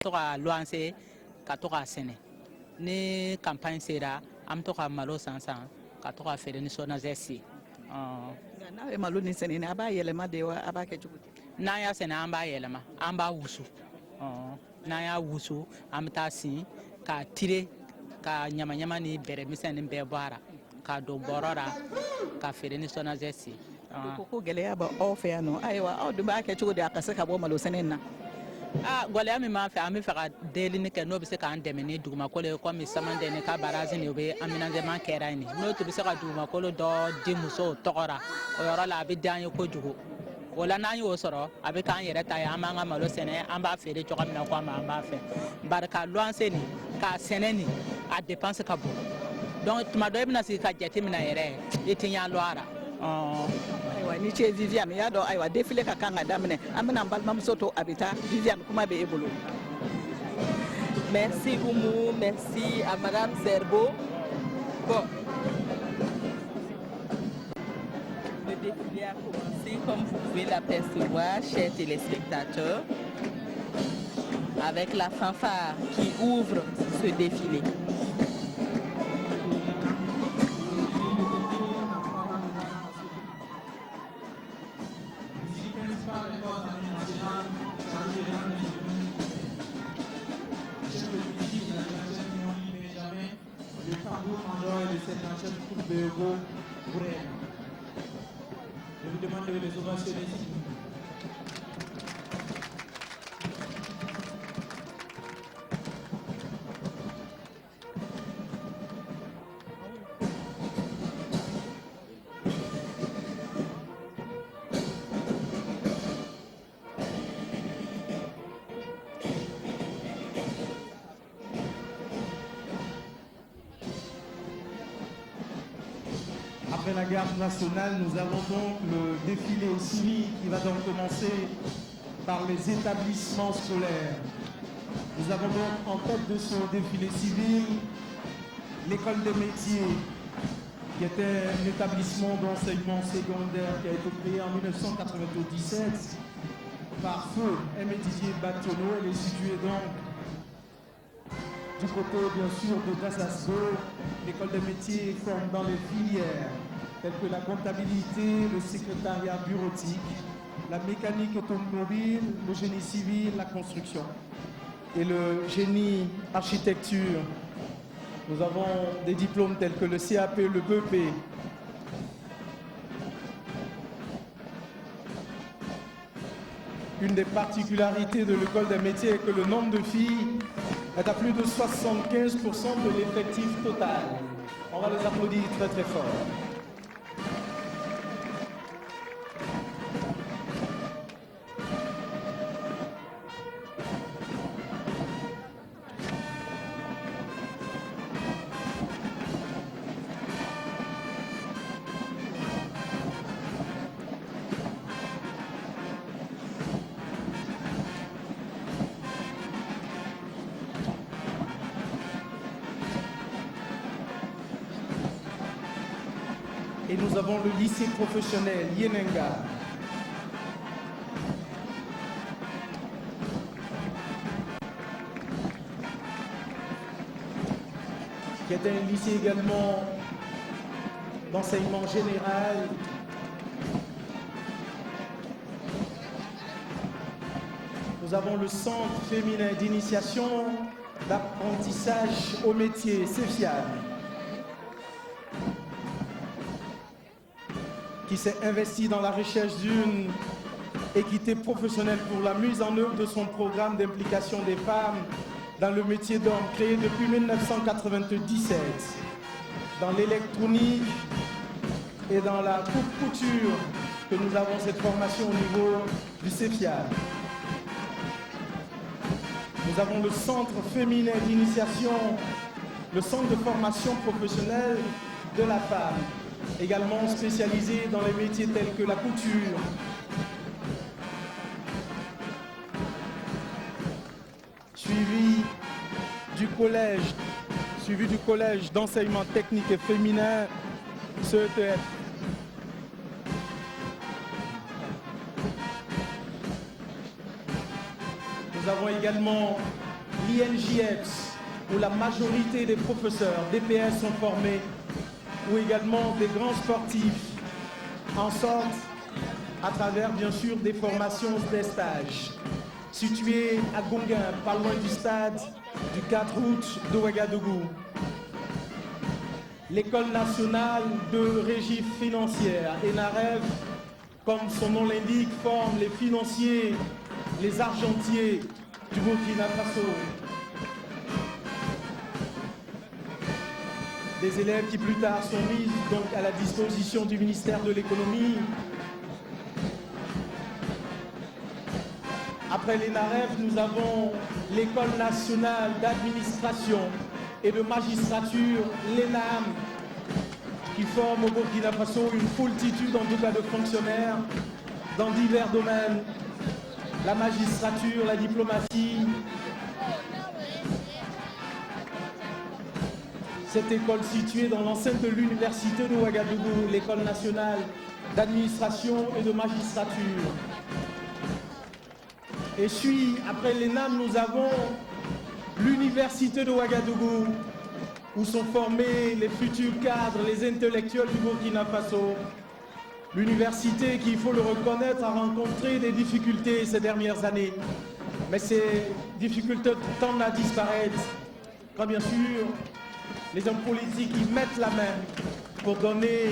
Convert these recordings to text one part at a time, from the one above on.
to ka luanse ka to ka sɛnɛ ni campagne sera an bɛ to ka malo san ka to ka feere ni SONAGES ye. N'a ye malo ni sɛnɛ a b'a yɛlɛma de wa a b'a kɛ cogo di? N'an y'a sɛnɛ an b'a yɛlɛma an b'a wusu n'an y'a wusu an bɛ taa sin k'a tire ka ɲamaɲama ni bɛrɛmisɛnnin bɛɛ bɔ a la k'a don bɔrɔ la ka feere ni SONAGES ye. Ko gɛlɛya bɛ aw fɛ yan nɔ ayiwa aw dun b'a kɛ cogo di a ka se ka bɔ malo sɛnɛ na? Gɛlɛya min b'an fɛ an bɛ fɛ ka delili kɛ n'o bɛ se k'an dɛmɛ ni dugumakolo ye komi Samandɛni ka barazi nin o bɛ aménagement kɛra yen n'o tun bɛ se ka dugumakolo dɔ di musow tɔgɔ la o yɔrɔ la a bɛ diya an ye kojugu o la n'an y'o sɔrɔ a bɛ k'an yɛrɛ ta ye an b'an ka malo sɛnɛ an b'a feere cogo min na ko an b'a fɛ bari ka luwanse nin k'a sɛnɛ nin a dépense ka bon donc tuma dɔ i bɛna sigi ka jate minɛ yɛrɛ i tɛ ɲɛ lɔ a la. Ayiwa ni ce Viviane y'a dɔn ayiwa défilé ka kan ka daminɛ an bɛna an balimamuso to a bɛ taa Viviane kuma bɛ e bolo. Merci Oumou, merci à Madame Zerbo. Bon, le défilé a commencé comme vous pouvez l'apercevoir, chers téléspectateurs, avec la fanfare qui ouvre ce défilé. Le tambour-major de cette ancienne coupe de Hugo Bourrel. Je vous demande de les ovationner. Après la garde nationale, nous avons donc le défilé civil qui va donc commencer par les établissements scolaires. Nous avons donc en tête de ce défilé civil l'école des métiers, qui était un établissement d'enseignement secondaire qui a été créé en 1997 par feu Aimé Didier Bactionneau. Elle est située donc du côté bien sûr de Dassasgo. L'école des métiers forme dans les filières telles que la comptabilité, le secrétariat bureautique, la mécanique automobile, le génie civil, la construction et le génie architecture. Nous avons des diplômes tels que le CAP, le BEP. Une des particularités de l'école des métiers est que le nombre de filles est à plus de 75% de l'effectif total. On va les applaudir très très fort. Et nous avons le lycée professionnel Yenenga. Qui est un lycée également d'enseignement général. Nous avons le centre féminin d'initiation d'apprentissage au métier, CEFIAN, qui s'est investi dans la recherche d'une équité professionnelle pour la mise en œuvre de son programme d'implication des femmes dans le métier d'homme créé depuis 1997, dans l'électronique et dans la couture, que nous avons cette formation au niveau du CEFIAN. Nous avons le centre féminin d'initiation, le centre de formation professionnelle de la femme, également spécialisé dans les métiers tels que la couture, suivi du collège d'enseignement technique et féminin, CETF. Nous avons également l'INJEPS, où la majorité des professeurs DPS sont formés, ou également des grands sportifs en sortent à travers bien sûr des formations, des stages. Situé à Gonguin, pas loin du stade du 4 août de Ouagadougou. L'École nationale de régie financière, ENAREV, comme son nom l'indique, forme les financiers, les argentiers du Burkina Faso. Des élèves qui plus tard sont mis donc à la disposition du ministère de l'économie. Après l'ENAREV, nous avons l'École nationale d'administration et de magistrature, l'ENAM, qui forme au Burkina Faso une foultitude en tout cas de fonctionnaires dans divers domaines, la magistrature, la diplomatie. Cette école située dans l'enceinte de l'université de Ouagadougou, l'École nationale d'administration et de magistrature. Et puis, après l'ENAM, nous avons l'université de Ouagadougou, où sont formés les futurs cadres, les intellectuels du Burkina Faso. L'université qui, il faut le reconnaître, a rencontré des difficultés ces dernières années. Mais ces difficultés tendent à disparaître quand, bien sûr, les hommes politiques y mettent la main pour donner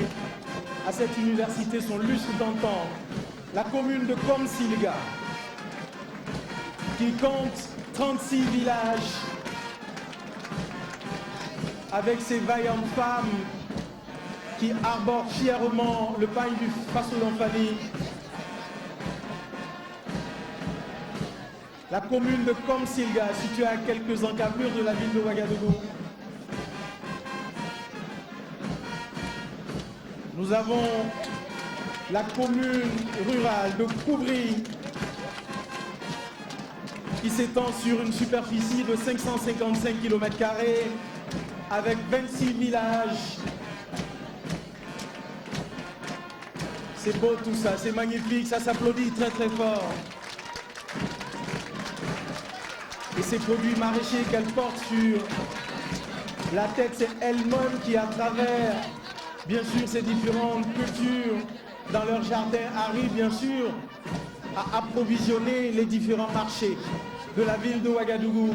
à cette université son lustre d'antan. La commune de Komsilga, qui compte 36 villages, avec ses vaillantes femmes qui arborent fièrement le pagne du Faso d'Anfani. La commune de Komsilga, située à quelques encablures de la ville de Ouagadougou. Nous avons la commune rurale de Koubri, qui s'étend sur une superficie de 555 km² avec 26 villages. C'est beau tout ça, c'est magnifique, ça s'applaudit très très fort. Et ces produits maraîchers qu'elle porte sur la tête, c'est elle-même qui, à travers, bien sûr, ces différentes cultures dans leur jardin, arrive bien sûr à approvisionner les différents marchés de la ville de Ouagadougou.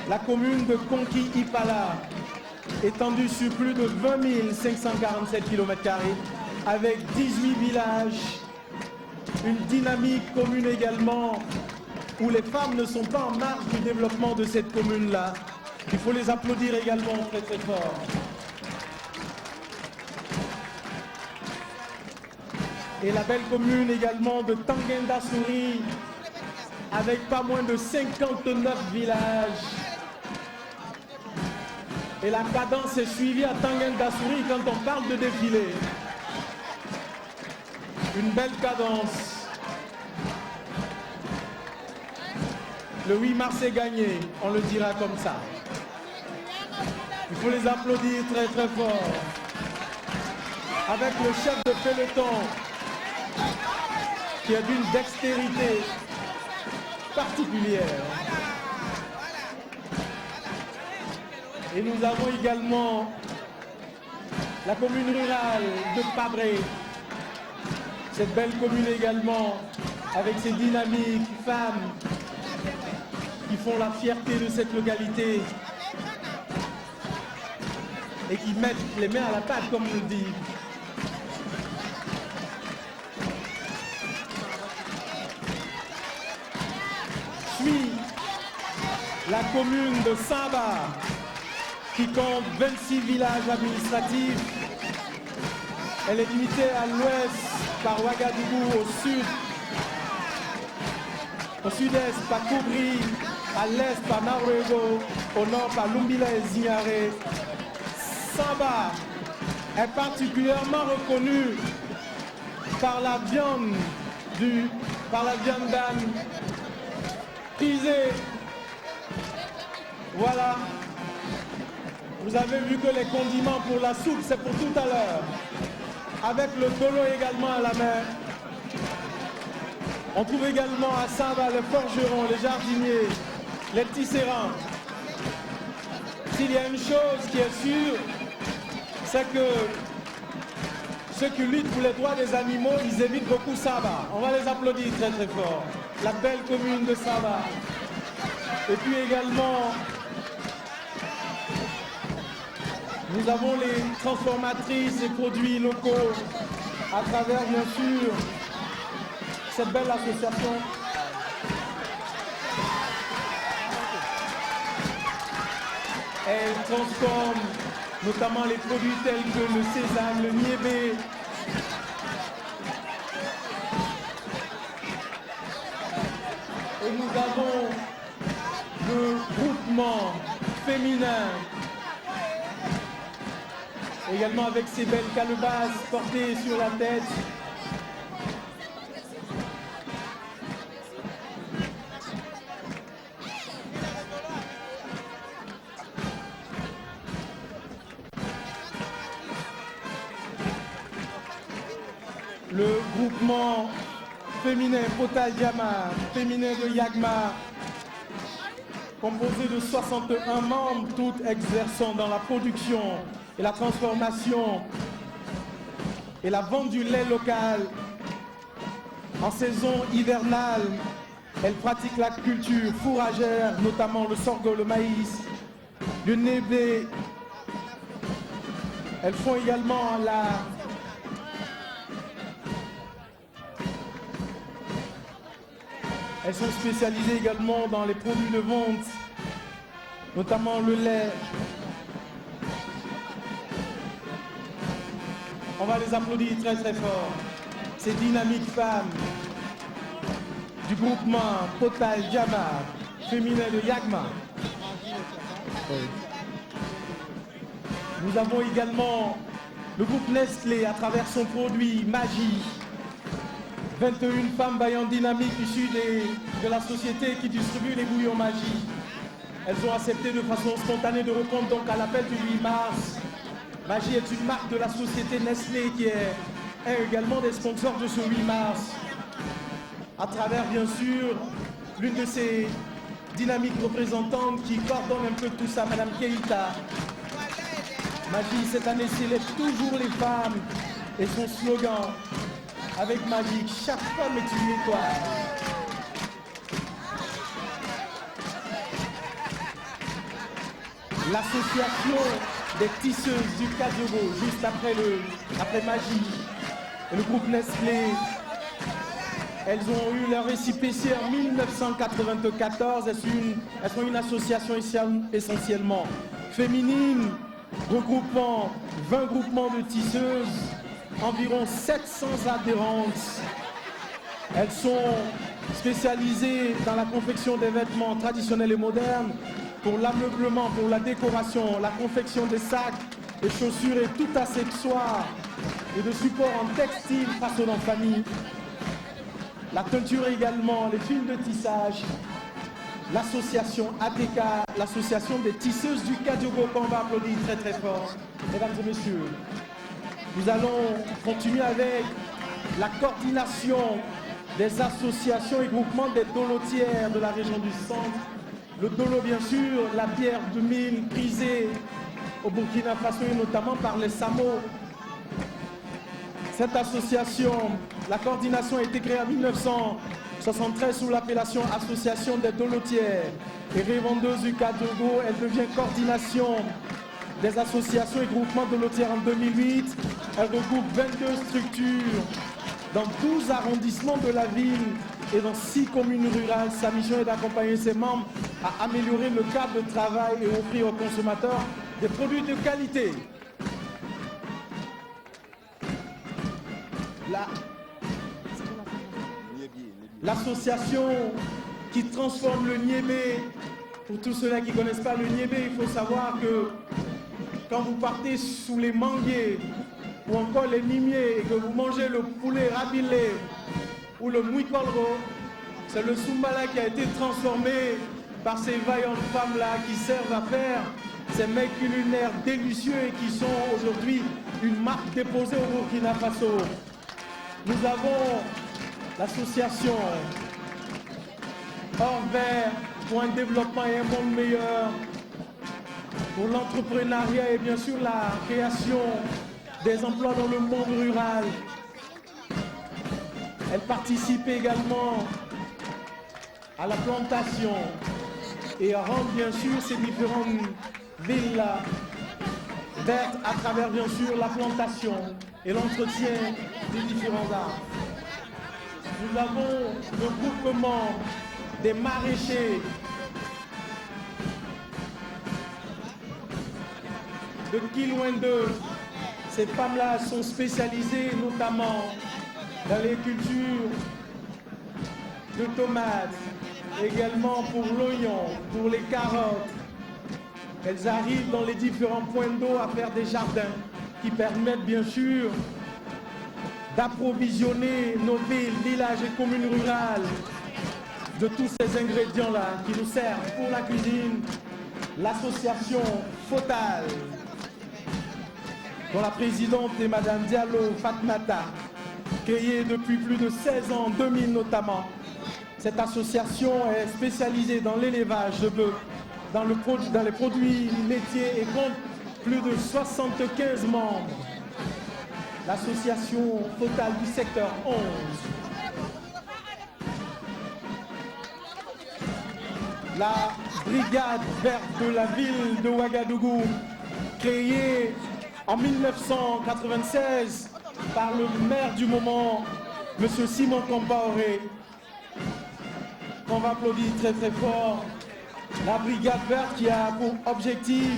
La commune de Konki-Ipala, étendue sur plus de 20 547 km², avec 18 villages, une dynamique commune également, où les femmes ne sont pas en marge du développement de cette commune-là. Il faut les applaudir également très très fort. Et la belle commune également de Tanguenda-Souri, avec pas moins de 59 villages. Et la cadence est suivie à Tanguenda-Souri quand on parle de défilé. Une belle cadence. Le 8 mars est gagné, on le dira comme ça. Il faut les applaudir très très fort. Avec le chef de peloton, qui est d'une dextérité particulière. Et nous avons également la commune rurale de Pabré, cette belle commune également, avec ses dynamiques femmes qui font la fierté de cette localité et qui mettent les mains à la pâte, comme on le dit. Puis la commune de Saba, qui compte 26 villages administratifs. Elle est limitée à l'ouest par Ouagadougou, au sud-est par Koubri, à l'est par Naruego, au nord par Lumbila et Zignaré. Saba est particulièrement reconnue par la viande d'âne prisée. Voilà. Vous avez vu que les condiments pour la soupe, c'est pour tout à l'heure. Avec le tolo également à la main. On trouve également à Saba les forgerons, les jardiniers les tisserands. S'il y a une chose qui est sûre, c'est que ceux qui luttent pour les droits des animaux, ils évitent beaucoup Saba. On va les applaudir très très fort. La belle commune de Saba. Et puis également, nous avons les transformatrices et produits locaux à travers bien sûr cette belle association. Elle transforme notamment les produits tels que le sésame, le niébé. Et nous avons le groupement féminin, également avec ses belles calebasses portées sur la tête. Le groupement féminin Potal Diama, féminin de Yagma, composé de 61 membres, toutes exerçant dans la production et la transformation et la vente du lait local. En saison hivernale, elles pratiquent la culture fourragère, notamment le sorgho, le maïs, le nébé. Elles font également Elles sont spécialisées également dans les produits de vente, notamment le lait. On va les applaudir très très fort. Ces dynamiques femmes du groupement Potal Diama, féminin de Yagma. Nous avons également le groupe Nestlé à travers son produit Magie. 21 femmes vaillantes dynamiques issues de la société qui distribue les bouillons Magie. Elles ont accepté de façon spontanée de répondre donc à l'appel du 8 mars. Magie est une marque de la société Nestlé qui est également des sponsors de ce 8 mars. À travers bien sûr l'une de ces dynamiques représentantes qui coordonne un peu tout ça, Madame Keita. Magie cette année célèbre toujours les femmes et son slogan avec Magie, chaque femme est une étoile. L'association des tisseuses du Kadiogo, juste après Magie, et le groupe Nestlé, elles ont eu leur récipicé en 1994. Elles sont une association essentiellement féminine, regroupant 20 groupements de tisseuses, environ 700 adhérentes. Elles sont spécialisées dans la confection des vêtements traditionnels et modernes, pour l'ameublement, pour la décoration, la confection des sacs, des chaussures et tout accessoire et de support en textile façonnant famille. La teinture également, les fils de tissage, l'association ATK, l'association des tisseuses du Kadiogo, qu'on va applaudir très très fort. Mesdames et messieurs, nous allons continuer avec la coordination des associations et groupements des dolotières de la région du centre. Le dolo, bien sûr, la pierre de mine prisée au Burkina Faso et notamment par les Samo. Cette association, la coordination a été créée en 1973 sous l'appellation Association des dolotières et revendeuses du Kadiogo. Elle devient coordination des associations et groupements dolotières en 2008. Elle regroupe 22 structures dans 12 arrondissements de la ville et dans 6 communes rurales. Sa mission est d'accompagner ses membres à améliorer le cadre de travail et offrir aux consommateurs des produits de qualité. L'association qui transforme le niébé, pour tous ceux-là qui ne connaissent pas le niébé, il faut savoir que quand vous partez sous les manguiers ou encore les limiers et que vous mangez le poulet rabilé ou le mouikolro, c'est le Soumbala qui a été transformé par ces vaillantes femmes-là qui servent à faire ces mets culinaires délicieux et qui sont aujourd'hui une marque déposée au Burkina Faso. Nous avons l'association Hors Vert pour un développement et un monde meilleur, pour l'entrepreneuriat et bien sûr la création des emplois dans le monde rural. Elle participe également à la plantation et rend bien sûr ces différentes villes vertes à travers bien sûr la plantation et l'entretien des différents arbres. Nous avons le groupement des maraîchers de Kilouindé. Ces femmes-là sont spécialisées notamment dans les cultures de tomates, également pour l'oignon, pour les carottes. Elles arrivent dans les différents points d'eau à faire des jardins qui permettent bien sûr d'approvisionner nos villes, villages et communes rurales de tous ces ingrédients-là qui nous servent pour la cuisine. L'association Fotal, dont la présidente est Madame Diallo Fatmata, créée depuis plus de 16 ans, en 2000 notamment. Cette association est spécialisée dans l'élevage de bœufs, dans les produits laitiers et compte plus de 75 membres. L'association Fotal du secteur 11. La brigade verte de la ville de Ouagadougou, créée en 1996 par le maire du moment, M. Simon Compaoré, qu'on va applaudir très très fort. La brigade verte qui a pour objectif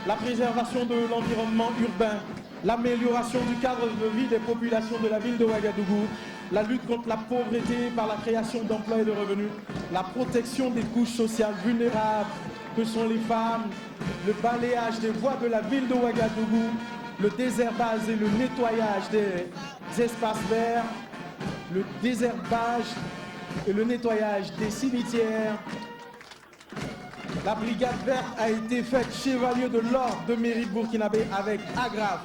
la préservation de l'environnement urbain, l'amélioration du cadre de vie des populations de la ville de Ouagadougou, la lutte contre la pauvreté par la création d'emplois et de revenus, la protection des couches sociales vulnérables que sont les femmes, le balayage des voies de la ville de Ouagadougou, le désherbage et le nettoyage des espaces verts, le désherbage et le nettoyage des cimetières. La brigade verte a été faite chevalier de l'ordre de mérite burkinabé avec Agraf,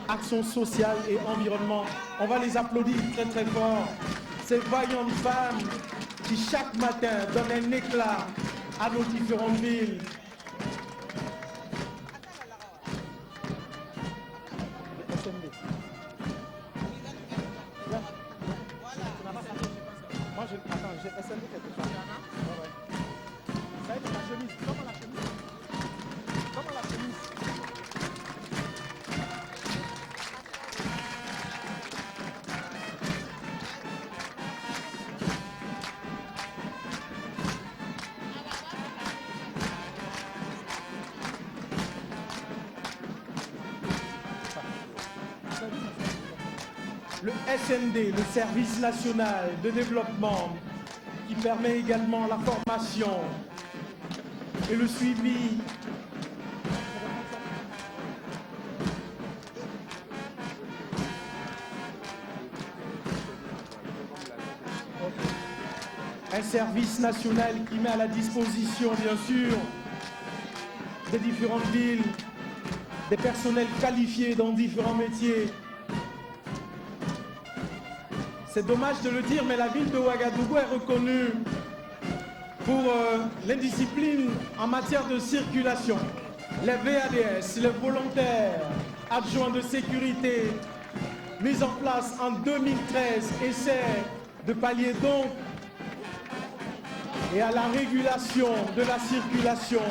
action sociale et environnement. On va les applaudir très très fort. Ces vaillantes femmes qui chaque matin donnent un éclat à nos différentes villes. Moi, j'ai SMD quelque part. Ça y est, la chemise. Comment la chemise? Comment la chemise? Le SND, le Service national de développement, qui permet également la formation et le suivi un service national qui met à la disposition, bien sûr, des différentes villes, des personnels qualifiés dans différents métiers. C'est dommage de le dire, mais la ville de Ouagadougou est reconnue pour l'indiscipline en matière de circulation. Les VADS, les volontaires adjoints de sécurité, mis en place en 2013, essaient de pallier donc et à la régulation de la circulation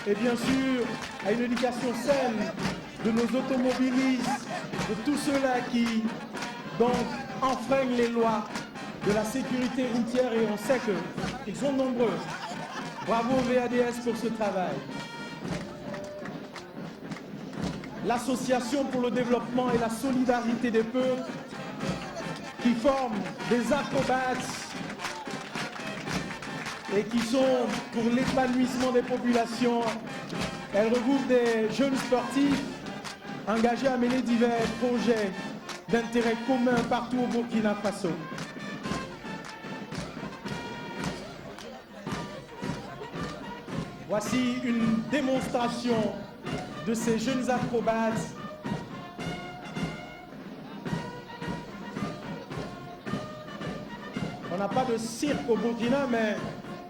et bien sûr à une éducation saine de nos automobilistes, de tous ceux-là qui donc enfreignent les lois de la sécurité routière et on sait qu'ils sont nombreux. Bravo VADS pour ce travail. L'Association pour le développement et la solidarité des peuples qui forment des acrobates et qui sont pour l'épanouissement des populations. Elle regroupe des jeunes sportifs engagés à mener divers projets d'intérêt commun partout au Burkina Faso. Voici une démonstration de ces jeunes acrobates. On n'a pas de cirque au Burkina, mais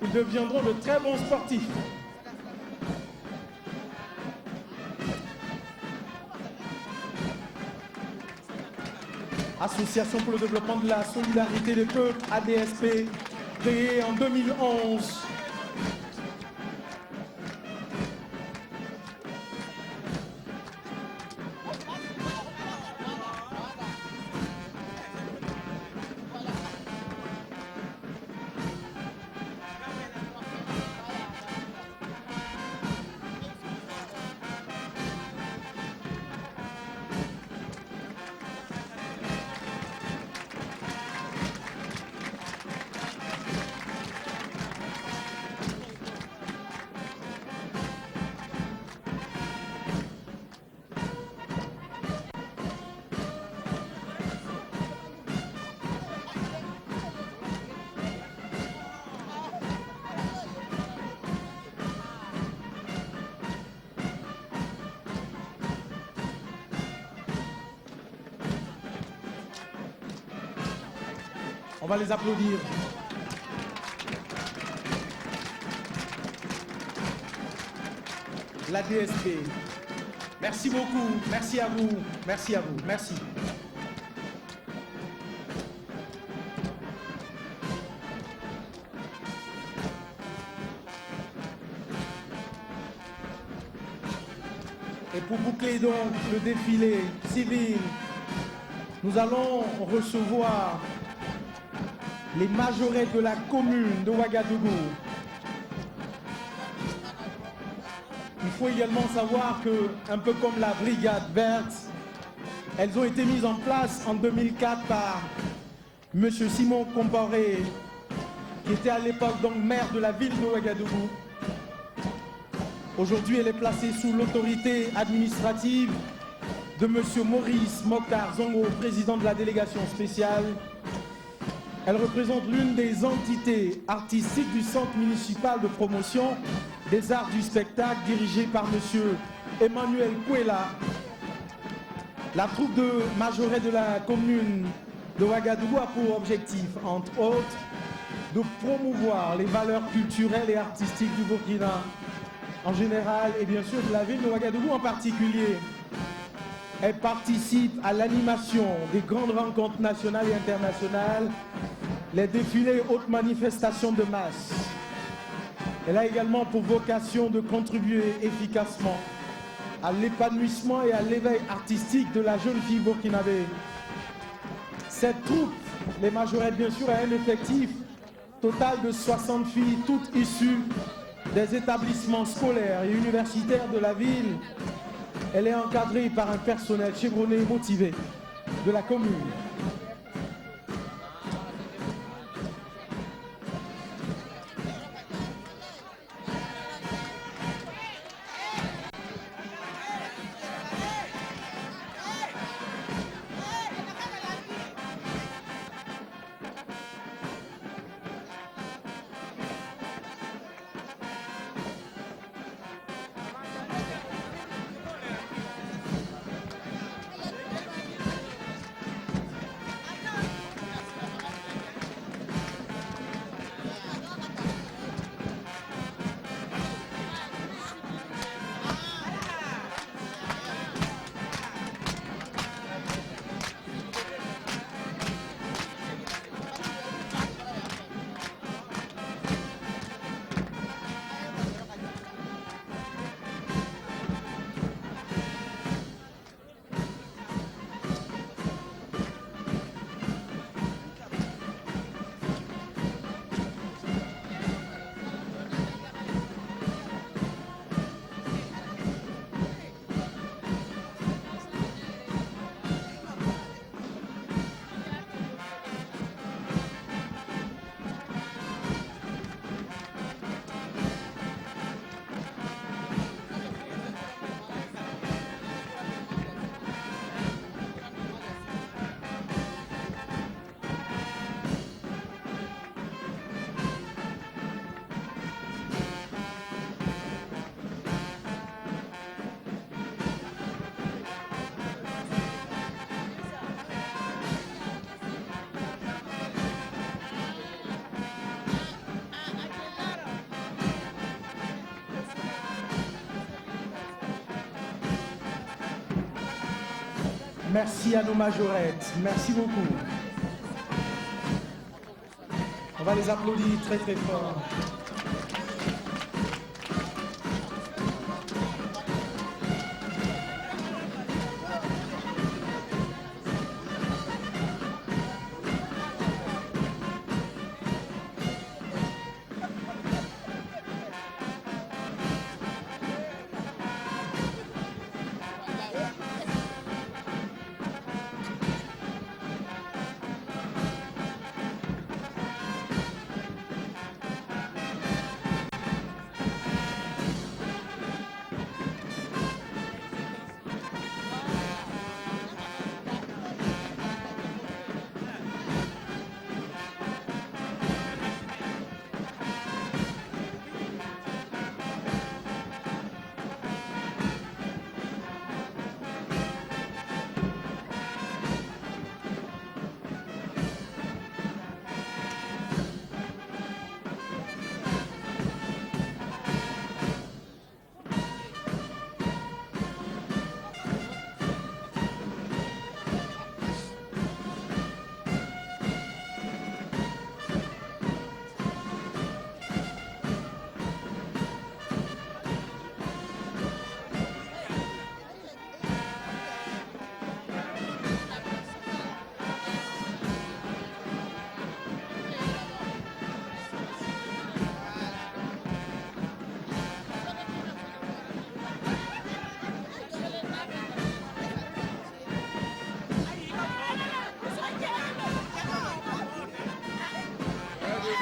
ils deviendront de très bons sportifs. Association pour le développement de la solidarité des peuples, ADSP, créée en 2011. On va les applaudir. La DSP. Merci beaucoup. Merci à vous. Merci à vous. Merci. Et pour boucler donc le défilé civil, nous allons recevoir les majorettes de la commune de Ouagadougou. Il faut également savoir que, un peu comme la Brigade Verte, elles ont été mises en place en 2004 par M. Simon Comparé, qui était à l'époque donc maire de la ville de Ouagadougou. Aujourd'hui, elle est placée sous l'autorité administrative de M. Maurice Mokhtar Zongo, président de la délégation spéciale. Elle représente l'une des entités artistiques du Centre municipal de promotion des arts du spectacle dirigé par M. Emmanuel Kouela. La troupe de majorette de la commune de Ouagadougou a pour objectif, entre autres, de promouvoir les valeurs culturelles et artistiques du Burkina en général et bien sûr de la ville de Ouagadougou en particulier. Elle participe à l'animation des grandes rencontres nationales et internationales, les défilés et autres manifestations de masse. Elle a également pour vocation de contribuer efficacement à l'épanouissement et à l'éveil artistique de la jeune fille burkinabé. Cette troupe, les majorettes bien sûr, a un effectif total de 60 filles, toutes issues des établissements scolaires et universitaires de la ville. Elle est encadrée par un personnel chevronné et motivé de la commune. Merci à nos majorettes. Merci beaucoup. On va les applaudir très très fort.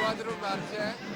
Quadro marcia.